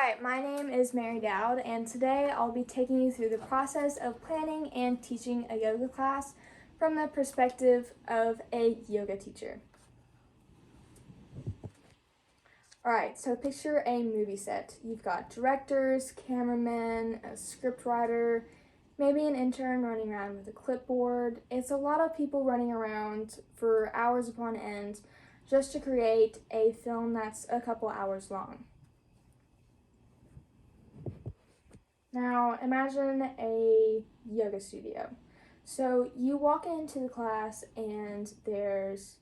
Hi, my name is Mary Dowd, and today I'll be taking you through the process of planning and teaching a yoga class from the perspective of a yoga teacher. Alright, so picture a movie set. You've got directors, cameramen, a scriptwriter, maybe an intern running around with a clipboard. It's a lot of people running around for hours upon end just to create a film that's a couple hours long. Now, imagine a yoga studio. So you walk into the class and there's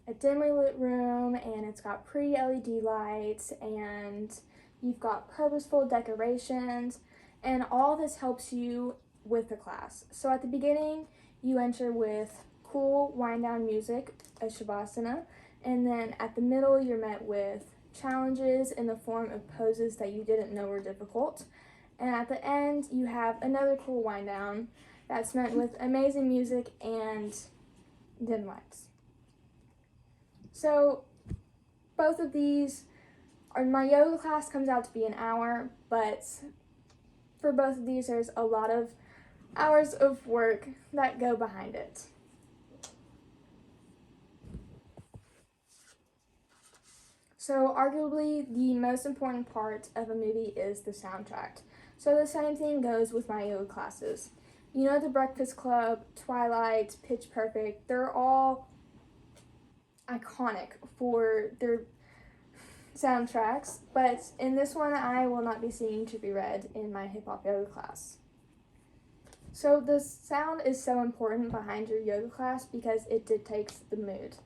a dimly lit room and it's got pretty LED lights and you've got purposeful decorations, and all this helps you with the class. So at the beginning, you enter with cool wind down music, a shavasana, and then at the middle, you're met with challenges in the form of poses that you didn't know were difficult. And at the end, you have another cool wind down that's met with amazing music and dim lights. So both of these, my yoga class comes out to be an hour, but for both of these, there's a lot of hours of work that go behind it. So arguably the most important part of a movie is the soundtrack. So the same thing goes with my yoga classes. You know, The Breakfast Club, Twilight, Pitch Perfect, they're all iconic for their soundtracks, but in this one I will not be singing To Be Read in my hip hop yoga class. So the sound is so important behind your yoga class because it dictates the mood.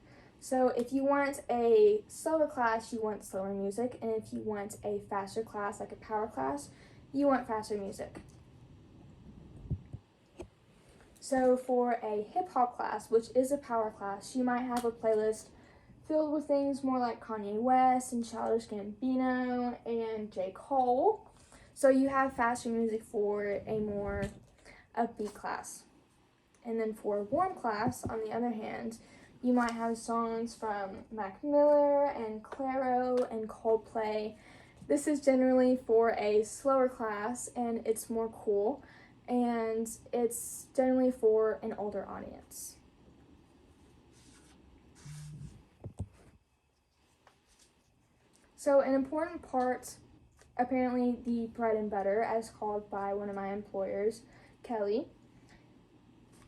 So if you want a slower class, you want slower music, and if you want a faster class, like a power class, you want faster music. So for a hip-hop class, which is a power class, you might have a playlist filled with things more like Kanye West and Childish Gambino and J. Cole. So you have faster music for a more upbeat class. And then for a warm class, on the other hand, you might have songs from Mac Miller and Clairo and Coldplay. This is generally for a slower class and it's more cool, and it's generally for an older audience. So an important part, apparently the bread and butter, as called by one of my employers, Kelly,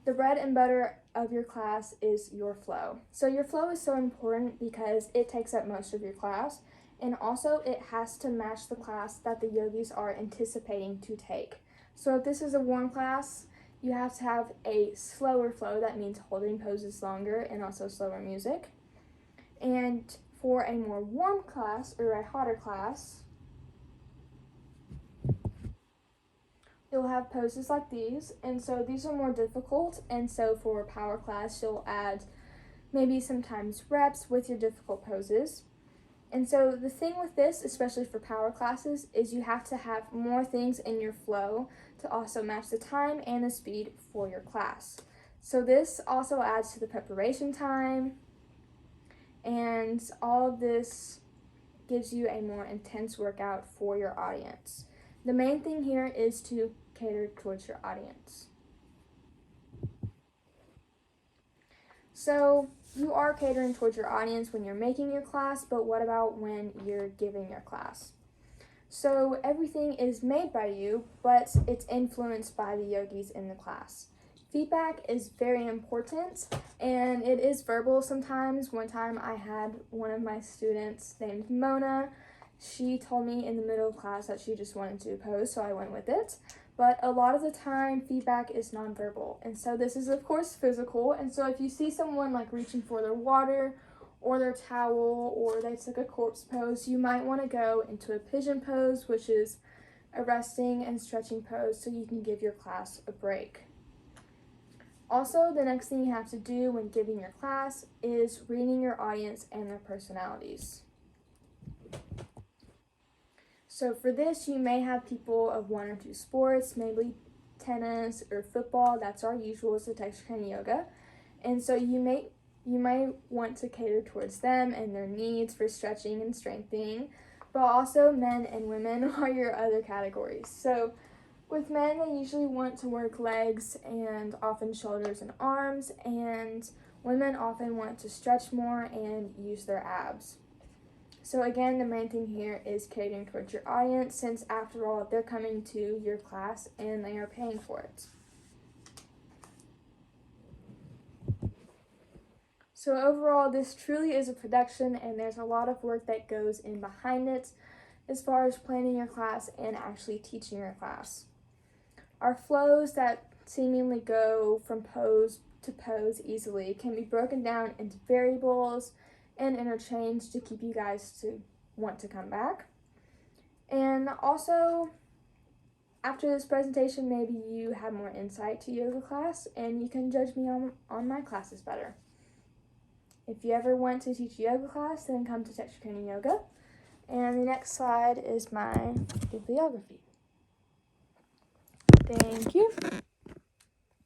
the bread and butter of your class is your flow. So your flow is so important because it takes up most of your class, and also it has to match the class that the yogis are anticipating to take. So if this is a warm class, you have to have a slower flow. That means holding poses longer and also slower music. And for a more warm class or a hotter class, you'll have poses like these, and so these are more difficult, and so for a power class, you'll add maybe sometimes reps with your difficult poses. And so the thing with this, especially for power classes, is you have to have more things in your flow to also match the time and the speed for your class. So this also adds to the preparation time, and all of this gives you a more intense workout for your audience. The main thing here is to cater towards your audience. So you are catering towards your audience when you're making your class, but what about when you're giving your class? So everything is made by you, but it's influenced by the yogis in the class. Feedback is very important, and it is verbal sometimes. One time I had one of my students named Mona. She told me in the middle of class that she just wanted to pose, so I went with it. But a lot of the time, feedback is nonverbal. And so this is, of course, physical. And so if you see someone like reaching for their water or their towel, or they took a corpse pose, you might want to go into a pigeon pose, which is a resting and stretching pose, so you can give your class a break. Also, the next thing you have to do when giving your class is reading your audience and their personalities. So for this, you may have people of one or two sports, maybe tennis or football. That's our usual as a Texarkana yoga. And so you might want to cater towards them and their needs for stretching and strengthening. but also men and women are your other categories. So with men, they usually want to work legs and often shoulders and arms, and women often want to stretch more and use their abs. So again, the main thing here is catering towards your audience, since after all, they're coming to your class and they are paying for it. So overall, this truly is a production, and there's a lot of work that goes in behind it as far as planning your class and actually teaching your class. Our flows that seemingly go from pose to pose easily can be broken down into variables and interchanged to keep you guys to want to come back. And also, after this presentation, maybe you have more insight to yoga class and you can judge me on my classes better. If you ever want to teach yoga class, then come to Texture Training Yoga. And the next slide is my bibliography. Thank you.